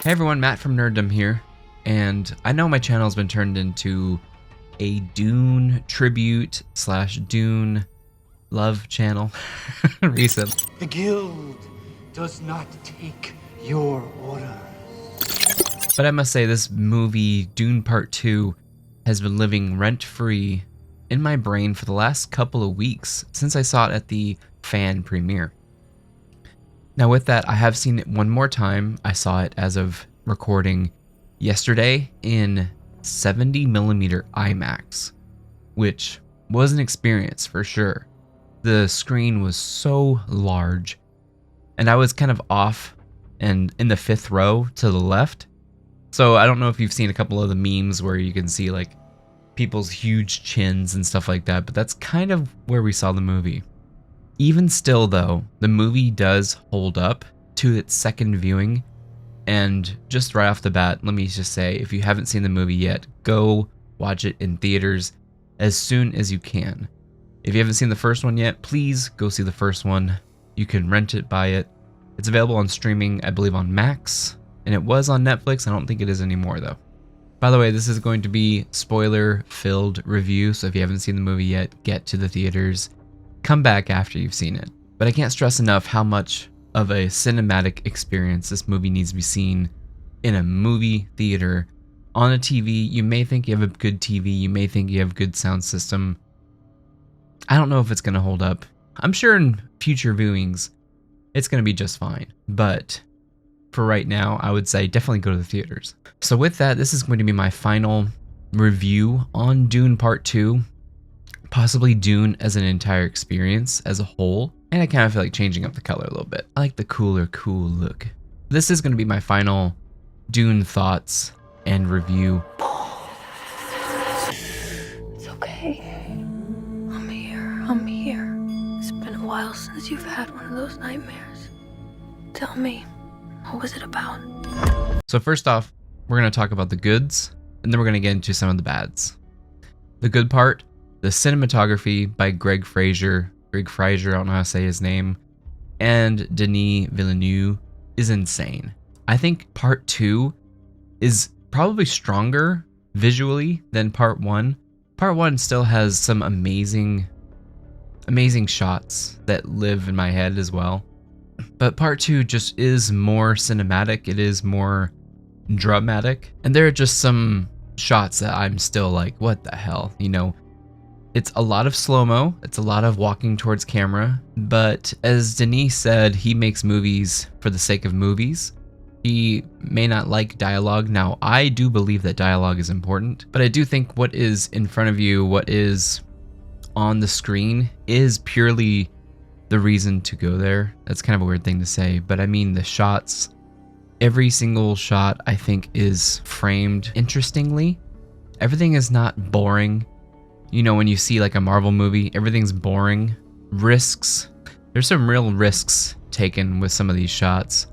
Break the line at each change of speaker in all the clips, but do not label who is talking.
Hey everyone, Matt from Nerddom here, and I know my channel's been turned into a Dune tribute slash Dune love channel recently.
The guild does not take your orders.
But I must say this movie, Dune Part 2, has been living rent-free in my brain for the last couple of weeks since I saw it at the fan premiere. Now with that, I have seen it one more time. I saw it as of recording yesterday in 70mm IMAX, which was an experience for sure. The screen was so large, and I was kind of off and in the fifth row to the left. So I don't know if you've seen a couple of the memes where you can see like people's huge chins and stuff like that, but that's kind of where we saw the movie. Even still though, the movie does hold up to its second viewing, and just right off the bat, let me just say, if you haven't seen the movie yet, go watch it in theaters as soon as you can. If you haven't seen the first one yet, please go see the first one. You can rent it, buy it. It's available on streaming, I believe on Max, and it was on Netflix. I don't think it is anymore though. By the way, this is going to be spoiler-filled review, so if you haven't seen the movie yet, get to the theaters. Come back after you've seen it. But I can't stress enough how much of a cinematic experience this movie needs to be seen in a movie theater. On a TV, you may think you have a good TV, you may think you have a good sound system. I don't know if it's going to hold up. I'm sure in future viewings, it's going to be just fine. But for right now, I would say definitely go to the theaters. So with that, this is going to be my final review on Dune Part 2. Possibly Dune as an entire experience as a whole. And I kind of feel like changing up the color a little bit. I like the cooler, cool look. This is going to be my final Dune thoughts and review.
It's okay. I'm here. It's been a while since you've had one of those nightmares. Tell me, what was it about?
So first off, we're going to talk about the goods, and then we're going to get into some of the bads. The good part, the cinematography by Greg Fraser, I don't know how to say his name, and Denis Villeneuve is insane. I think Part 2 is probably stronger visually than Part 1. Part 1 still has some amazing shots that live in my head as well. But Part 2 just is more cinematic, it is more dramatic, and there are just some shots that I'm still like, what the hell, you know? It's a lot of slow-mo, it's a lot of walking towards camera, but as Denis said, he makes movies for the sake of movies. He may not like dialogue. Now, I do believe that dialogue is important, but I do think what is in front of you, what is on the screen, is purely the reason to go there. That's kind of a weird thing to say, but I mean the shots. Every single shot, I think, is framed interestingly. Everything is not boring. You know, when you see like a Marvel movie, everything's boring. Risks. There's some real risks taken with some of these shots.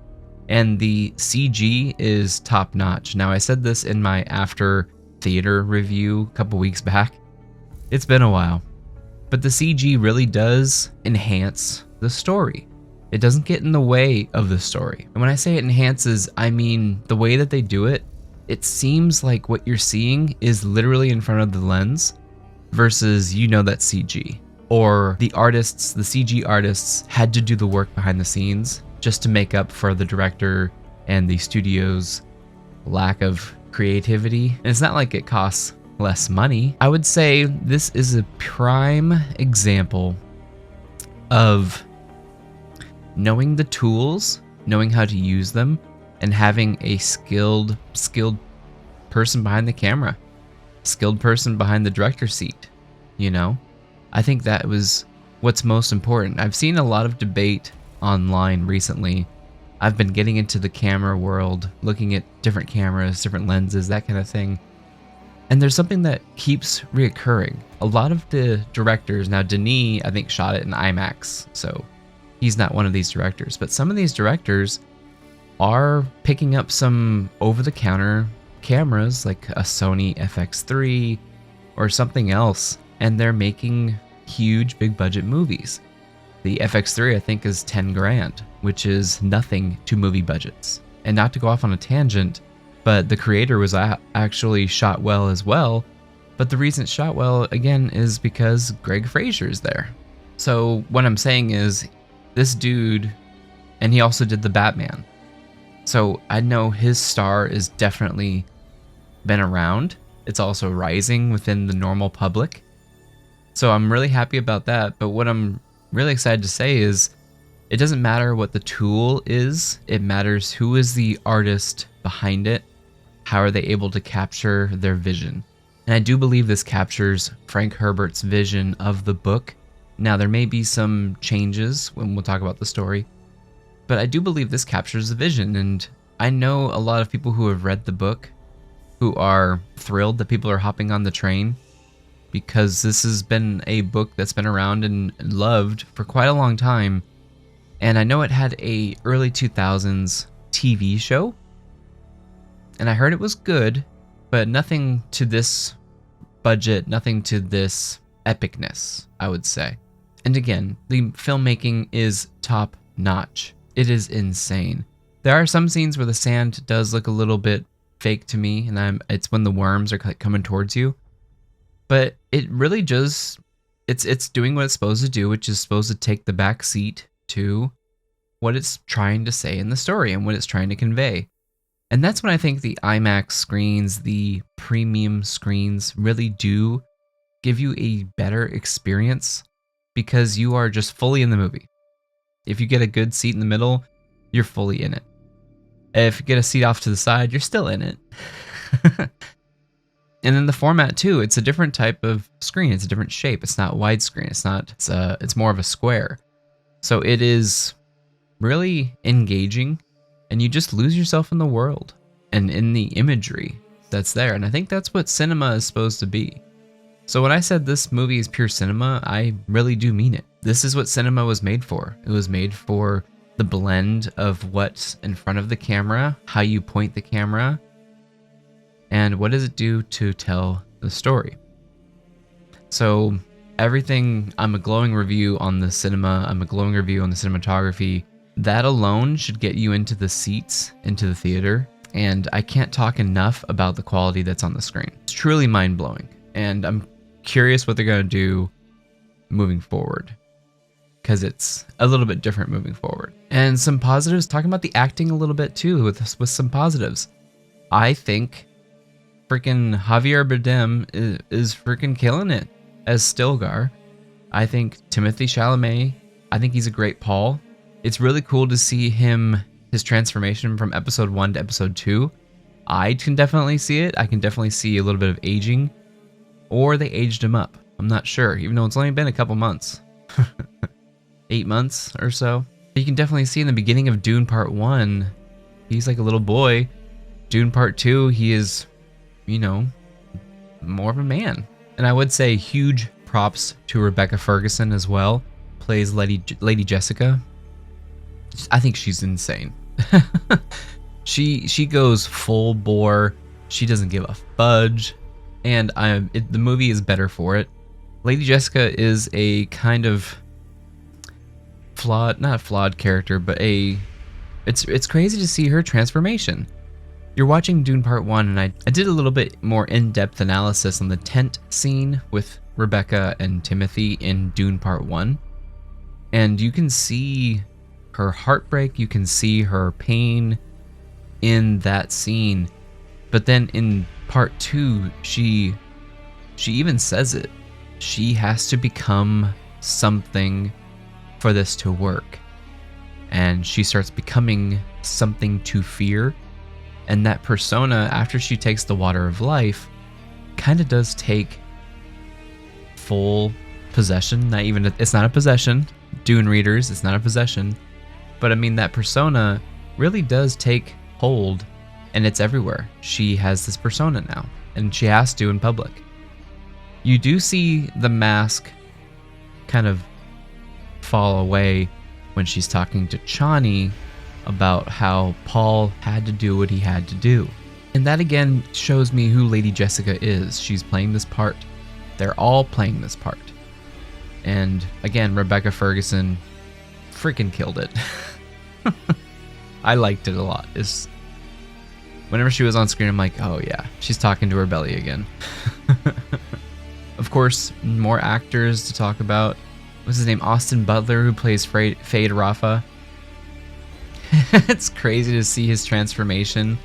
And the CG is top notch. Now, I said this in my after theater review a couple weeks back. It's been a while. But the CG really does enhance the story. It doesn't get in the way of the story. And when I say it enhances, I mean the way that they do it, it seems like what you're seeing is literally in front of the lens. Versus, you know, that's CG. Or the artists, the CG artists, had to do the work behind the scenes just to make up for the director and the studio's lack of creativity. And it's not like it costs less money. I would say this is a prime example of knowing the tools, knowing how to use them, and having a skilled person behind the camera. Skilled person behind the director's seat, you know? I think that was what's most important. I've seen a lot of debate online recently. I've been getting into the camera world, looking at different cameras, different lenses, that kind of thing. And there's something that keeps reoccurring. A lot of the directors, now Denis, I think, shot it in IMAX, so he's not one of these directors, but some of these directors are picking up some over-the-counter cameras like a Sony FX3 or something else, and they're making huge big budget movies. The FX3 I think is 10 grand, which is nothing to movie budgets. And not to go off on a tangent, but the creator was actually shot well as well. But the reason it's shot well, again, is because Greg Fraser's there. So what I'm saying is, this dude, and he also did the Batman. So I know his star is definitely been around. It's also rising within the normal public. So I'm really happy about that. But what I'm really excited to say is, it doesn't matter what the tool is. It matters who is the artist behind it. How are they able to capture their vision? And I do believe this captures Frank Herbert's vision of the book. Now, there may be some changes when we'll talk about the story, but I do believe this captures the vision. And I know a lot of people who have read the book who are thrilled that people are hopping on the train, because this has been a book that's been around and loved for quite a long time. And I know it had a early 2000s TV show, and I heard it was good, but nothing to this budget, nothing to this epicness, I would say. And again, the filmmaking is top notch. It is insane. There are some scenes where the sand does look a little bit fake to me, and it's when the worms are coming towards you. But it really just, it's doing what it's supposed to do, which is supposed to take the back seat to what it's trying to say in the story and what it's trying to convey. And that's when I think the IMAX screens, the premium screens, really do give you a better experience, because you are just fully in the movie. If you get a good seat in the middle, you're fully in it. If you get a seat off to the side, you're still in it. And then the format too, it's a different type of screen. It's a different shape. It's not widescreen. It's more of a square. So it is really engaging, and you just lose yourself in the world and in the imagery that's there. And I think that's what cinema is supposed to be. So when I said this movie is pure cinema, I really do mean it. This is what cinema was made for. It was made for the blend of what's in front of the camera, how you point the camera, and what does it do to tell the story. So everything, I'm a glowing review on the cinema, I'm a glowing review on the cinematography. That alone should get you into the seats, into the theater. And I can't talk enough about the quality that's on the screen. It's truly mind-blowing. And I'm curious what they're going to do moving forward, because it's a little bit different moving forward. And some positives, talking about the acting a little bit too, with some positives. I think freaking Javier Bardem is freaking killing it as Stilgar. I think Timothée Chalamet, I think he's a great Paul. It's really cool to see his transformation from episode 1 to episode 2. I can definitely see it. I can definitely see a little bit of aging, or they aged him up. I'm not sure, even though it's only been a couple months. 8 months or so. You can definitely see in the beginning of Dune Part 1, he's like a little boy. Dune Part 2, he is, more of a man. And I would say huge props to Rebecca Ferguson as well. Plays Lady Jessica. I think she's insane. She goes full bore. She doesn't give a fudge. And the movie is better for it. Lady Jessica is a kind of not a flawed character, but it's crazy to see her transformation. You're watching Dune Part 1, and I did a little bit more in-depth analysis on the tent scene with Rebecca and Timothy in Dune Part 1. And you can see her heartbreak, you can see her pain in that scene. But then in Part 2, she even says it. She has to become something for this to work. And she starts becoming something to fear. And that persona, after she takes the water of life, kind of does take full possession. It's not a possession. Dune readers, it's not a possession. But I mean, that persona really does take hold, and it's everywhere. She has this persona now, and she has to in public. You do see the mask kind of fall away when she's talking to Chani about how Paul had to do what he had to do. And that again shows me who Lady Jessica is. She's playing this part. They're all playing this part. And again, Rebecca Ferguson freaking killed it. I liked it a lot. Whenever she was on screen, I'm like, oh yeah, she's talking to her belly again. Of course, more actors to talk about. What's his name? Austin Butler, who plays Fade Rafa. It's crazy to see his transformation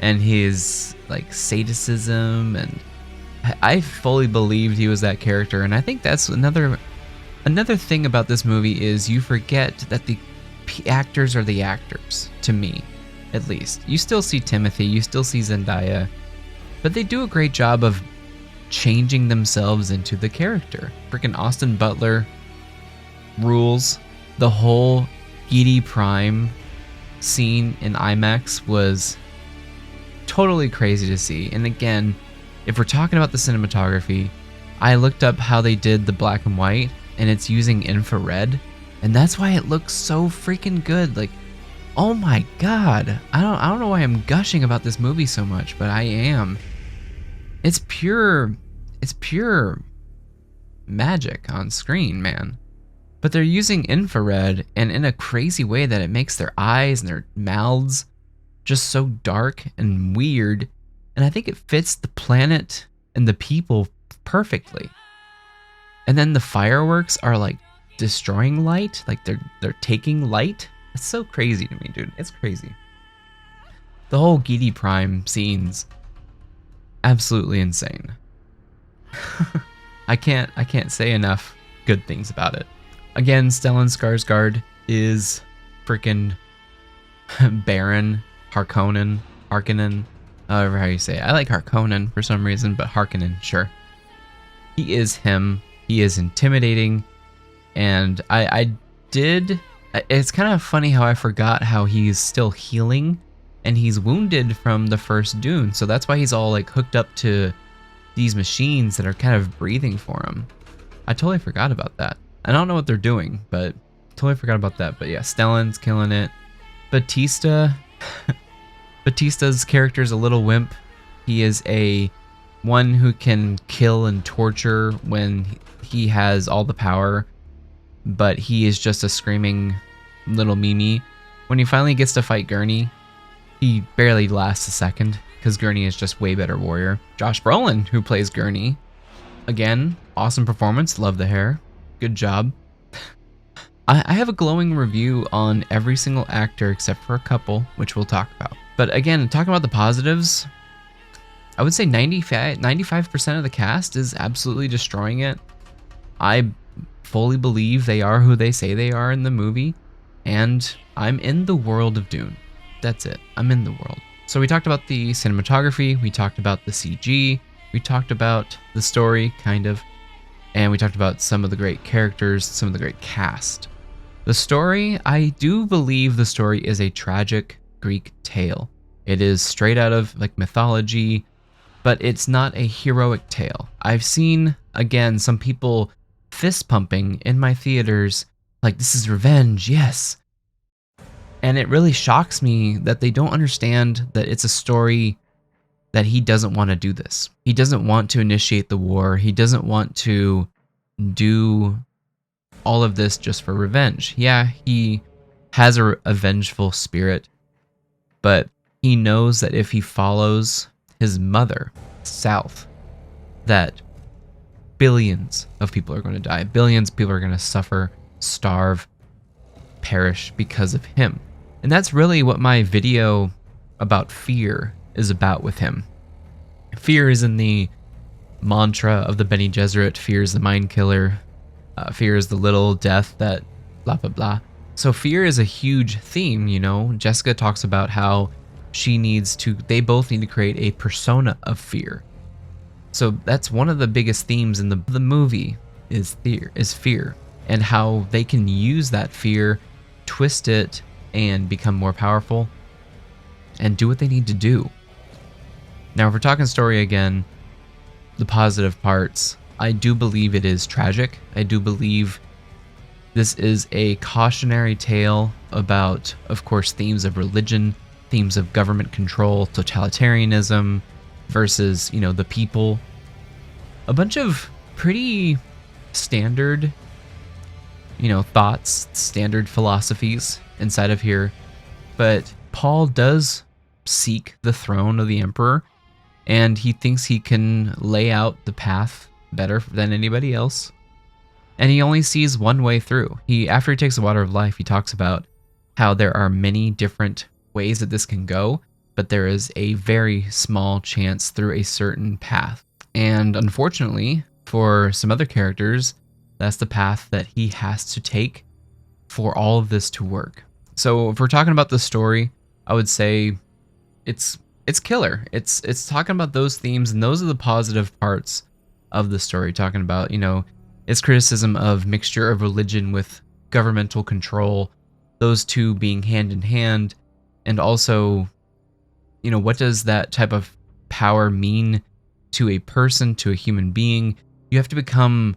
and his like sadism, and I fully believed he was that character. And I think that's another thing about this movie is you forget that the actors are the actors, to me at least. You still see Timothy, you still see Zendaya, but they do a great job of changing themselves into the character. Freaking Austin Butler rules. The whole Edie Prime scene in IMAX was totally crazy to see. And again, if we're talking about the cinematography, I looked up how they did the black and white, and it's using infrared, and that's why it looks so freaking good. Like, oh my god, I don't know why I'm gushing about this movie so much, but I am. It's pure magic on screen, man. But they're using infrared, and in a crazy way that it makes their eyes and their mouths just so dark and weird. And I think it fits the planet and the people perfectly. And then the fireworks are like destroying light, like they're taking light. It's so crazy to me, dude. It's crazy. The whole Edie Prime scenes, absolutely insane. I can't say enough good things about it. Again, Stellan Skarsgård is freaking Baron Harkonnen, however how you say it. I like Harkonnen for some reason, but Harkonnen, sure. He is him. He is intimidating, and it's kind of funny how I forgot how he's still healing, and he's wounded from the first Dune, so that's why he's all like hooked up to these machines that are kind of breathing for him. I totally forgot about that. I don't know what they're doing, but totally forgot about that. But yeah, Stellan's killing it. Batista's character is a little wimp. He is one who can kill and torture when he has all the power, but he is just a screaming little Mimi. When he finally gets to fight Gurney, he barely lasts a second because Gurney is just way better warrior. Josh Brolin, who plays Gurney, again, awesome performance. Love the hair. Good job. I have a glowing review on every single actor except for a couple, which we'll talk about. But again, talking about the positives, I would say 95% of the cast is absolutely destroying it. I fully believe they are who they say they are in the movie, and I'm in the world of Dune. That's it. I'm in the world. So we talked about the cinematography, we talked about the CG, we talked about the story, kind of, and we talked about some of the great characters, some of the great cast. The story, I do believe the story is a tragic Greek tale. It is straight out of like mythology, but it's not a heroic tale. I've seen, again, some people fist pumping in my theaters, like, this is revenge, yes. And it really shocks me that they don't understand that it's a story that he doesn't want to do this. He doesn't want to initiate the war. He doesn't want to do all of this just for revenge. Yeah, he has a vengeful spirit, but he knows that if he follows his mother south, that billions of people are going to die. Billions of people are going to suffer, starve, perish because of him. And that's really what my video about fear is about with him. Fear is in the mantra of the Bene Gesserit. Fear is the mind killer. Fear is the little death that blah, blah, blah. So fear is a huge theme, you know. Jessica talks about how they both need to create a persona of fear. So that's one of the biggest themes in the movie is fear, and how they can use that fear, twist it, and become more powerful and do what they need to do. Now, if we're talking story again, the positive parts, I do believe it is tragic. I do believe this is a cautionary tale about, of course, themes of religion, themes of government control, totalitarianism versus, you know, the people. A bunch of pretty standard, you know, thoughts, standard philosophies inside of here. But Paul does seek the throne of the emperor, and he thinks he can lay out the path better than anybody else. And he only sees one way through. After he takes the water of life, he talks about how there are many different ways that this can go, but there is a very small chance through a certain path. And unfortunately, for some other characters, that's the path that he has to take for all of this to work. So if we're talking about the story, I would say it's killer. It's talking about those themes, and those are the positive parts of the story, talking about, its criticism of mixture of religion with governmental control, those two being hand in hand, and also, what does that type of power mean to a person, to a human being? You have to become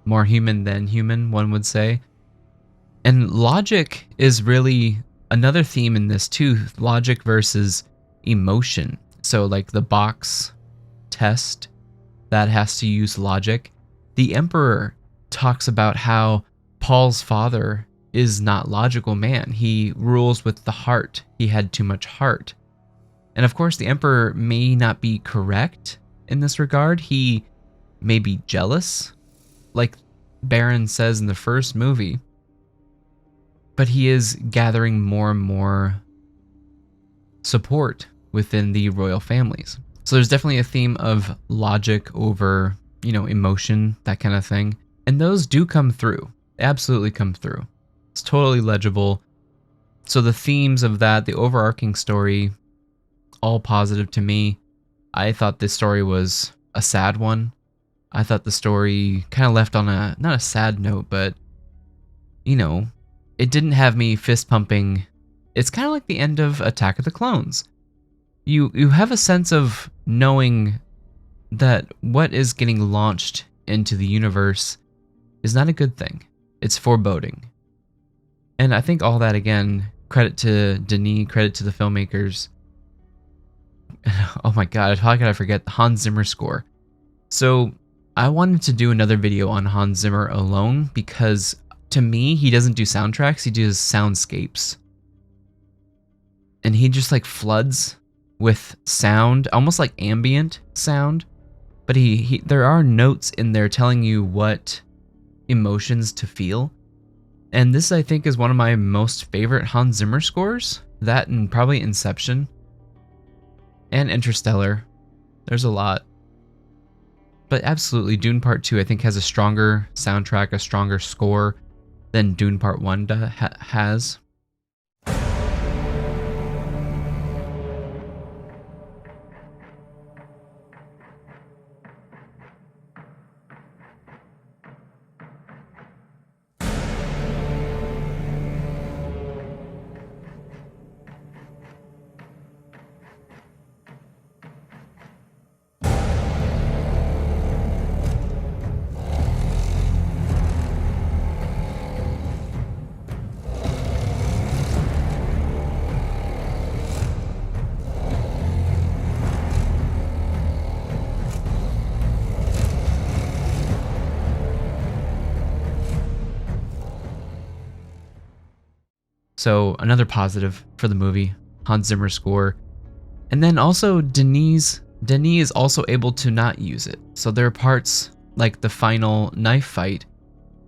more human than human, one would say. And logic is really another theme in this too. Logic versus emotion. So like the box test, that has to use logic. The emperor talks about how Paul's father is not logical man. He rules with the heart. He had too much heart. And of course, the emperor may not be correct in this regard. He may be jealous, like Baron says in the first movie, but he is gathering more and more support within the royal families. So there's definitely a theme of logic over, emotion, that kind of thing. And those do come through, absolutely come through. It's totally legible. So the themes of that, the overarching story, all positive to me. I thought this story was a sad one. I thought the story kind of left on not a sad note, but, it didn't have me fist pumping. It's kind of like the end of Attack of the Clones. You have a sense of knowing that what is getting launched into the universe is not a good thing. It's foreboding. And I think all that, again, credit to Denis, credit to the filmmakers. Oh my god, how could I forget the Hans Zimmer score? So I wanted to do another video on Hans Zimmer alone because to me, he doesn't do soundtracks, he does soundscapes. And he just like floods with sound, almost like ambient sound. But there are notes in there telling you what emotions to feel. And this, I think, is one of my most favorite Hans Zimmer scores. That and probably Inception. And Interstellar. There's a lot. But absolutely, Dune Part 2, I think, has a stronger soundtrack, a stronger score than Dune Part 1 has. So another positive for the movie, Hans Zimmer score. And then also Denis is also able to not use it. So there are parts like the final knife fight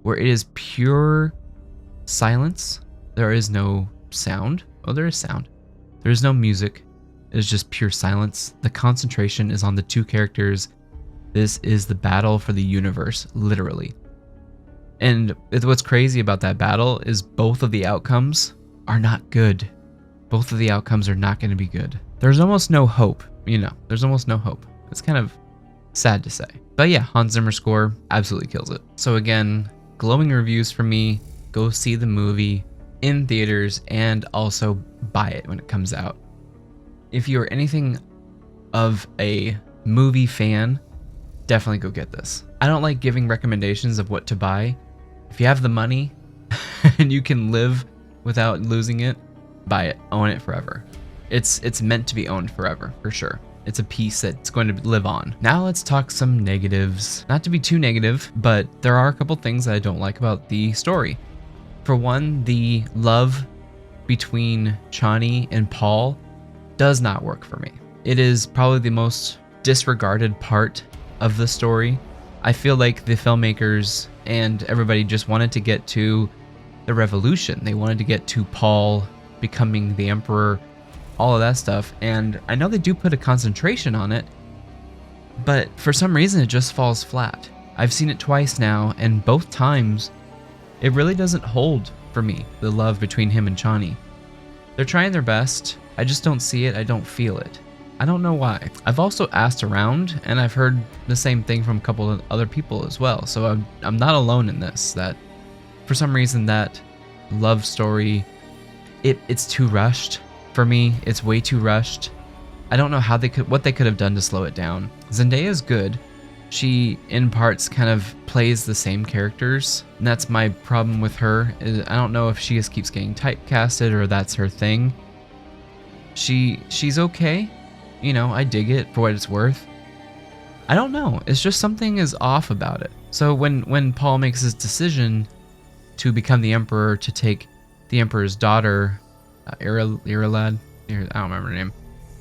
where it is pure silence. There is no sound. Oh, there is sound. There is no music. It is just pure silence. The concentration is on the two characters. This is the battle for the universe, literally. And what's crazy about that battle is both of the outcomes are not good. Both of the outcomes are not going to be good. There's almost no hope, there's almost no hope. It's kind of sad to say. But yeah, Hans Zimmer score absolutely kills it. So again, glowing reviews from me. Go see the movie in theaters and also buy it when it comes out. If you're anything of a movie fan, definitely go get this. I don't like giving recommendations of what to buy. If you have the money and you can live without losing it, buy it, own it forever. It's meant to be owned forever, for sure. It's a piece that's going to live on. Now let's talk some negatives. Not to be too negative, but there are a couple things that I don't like about the story. For one, the love between Chani and Paul does not work for me. It is probably the most disregarded part of the story. I feel like the filmmakers and everybody just wanted to get to the revolution. They wanted to get to Paul becoming the emperor, all of that stuff. And I know they do put a concentration on it, but for some reason it just falls flat. I've seen it twice now, and both times it really doesn't hold for me, the love between him and Chani. They're trying their best. I just don't see it. I don't feel it. I don't know why. I've also asked around, and I've heard the same thing from a couple of other people as well. So I'm not alone in this, that for some reason that love story, it's too rushed for me. It's way too rushed. I don't know what they could have done to slow it down. Zendaya is good. She, in parts, kind of plays the same characters, and that's my problem with her. I don't know if she just keeps getting typecasted or that's her thing. She's okay. You know, I dig it for what it's worth. I don't know. It's just something is off about it. So when Paul makes his decision to become the emperor, to take the emperor's daughter, Irilad, I don't remember her name,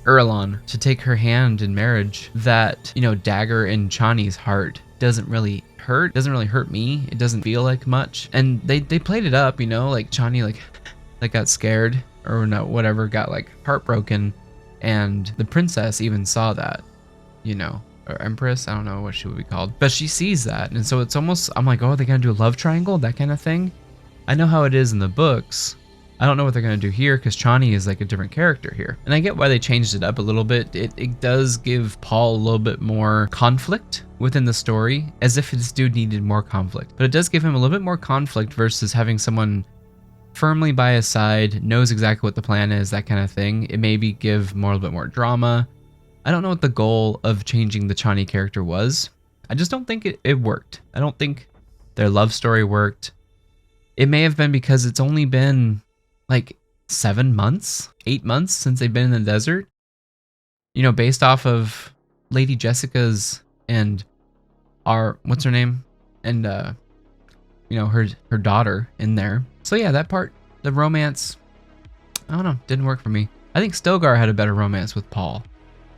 Irulan, to take her hand in marriage, that, you know, dagger in Chani's heart doesn't really hurt me. It doesn't feel like much. And they played it up, you know, like Chani like got scared or no, whatever, got like heartbroken, and the princess even saw that, you know, or empress, I don't know what she would be called, but she sees that. And so it's almost, I'm like, oh, they're gonna do a love triangle, that kind of thing. I know how it is in the books. I don't know what they're going to do here, because Chani is like a different character here. And I get why they changed it up a little bit. It does give Paul a little bit more conflict within the story, as if this dude needed more conflict. But it does give him a little bit more conflict versus having someone firmly by his side, knows exactly what the plan is, that kind of thing. It maybe give a little bit more drama. I don't know what the goal of changing the Chani character was. I just don't think it worked. I don't think their love story worked. It may have been because it's only been like 7 months, 8 months since they've been in the desert, you know, based off of Lady Jessica's and what's her name, and you know, her daughter in there. So yeah, that part, the romance, I don't know, didn't work for me. I think Stilgar had a better romance with Paul.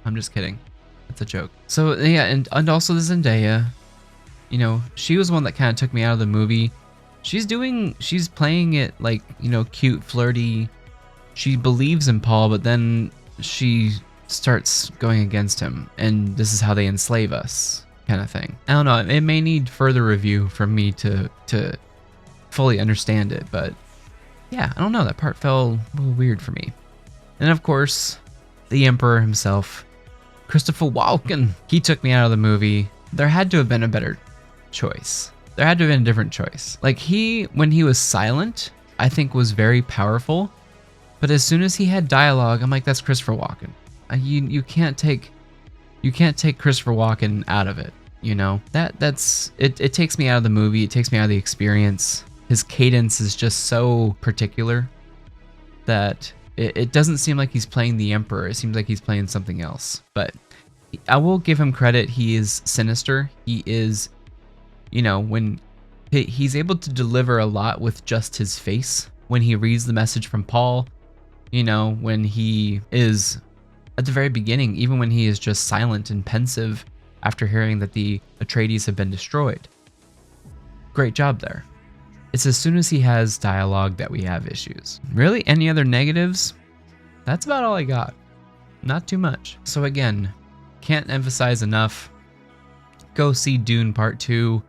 I'm just kidding, that's a joke. So yeah, and also the Zendaya, you know, she was one that kind of took me out of the movie. She's playing it like, you know, cute, flirty. She believes in Paul, but then she starts going against him, and this is how they enslave us, kind of thing. I don't know, it may need further review for me to fully understand it, but yeah, I don't know, that part felt a little weird for me. And of course, the Emperor himself, Christopher Walken, he took me out of the movie. There had to have been a better choice. There had to have been a different choice. Like, when he was silent, I think was very powerful. But as soon as he had dialogue, I'm like, that's Christopher Walken. You can't take Christopher Walken out of it. You know, that's it takes me out of the movie. It takes me out of the experience. His cadence is just so particular that it doesn't seem like he's playing the Emperor. It seems like he's playing something else. But I will give him credit. He is sinister. He is, you know, when he's able to deliver a lot with just his face, when he reads the message from Paul, you know, when he is at the very beginning, even when he is just silent and pensive after hearing that the Atreides have been destroyed. Great job there. It's as soon as he has dialogue that we have issues. Really, any other negatives? That's about all I got. Not too much. So again, can't emphasize enough, go see Dune Part 2.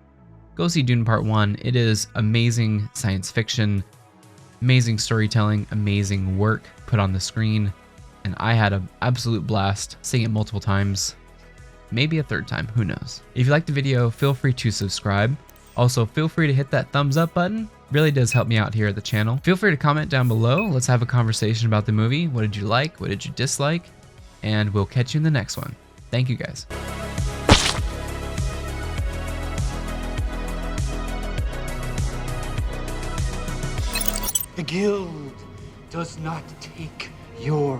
Go see Dune Part 1. It is amazing science fiction, amazing storytelling, amazing work put on the screen, and I had an absolute blast seeing it multiple times, maybe a third time, who knows. If you liked the video, feel free to subscribe. Also, feel free to hit that thumbs up button. Really does help me out here at the channel. Feel free to comment down below. Let's have a conversation about the movie. What did you like? What did you dislike? And we'll catch you in the next one. Thank you guys.
The guild does not take your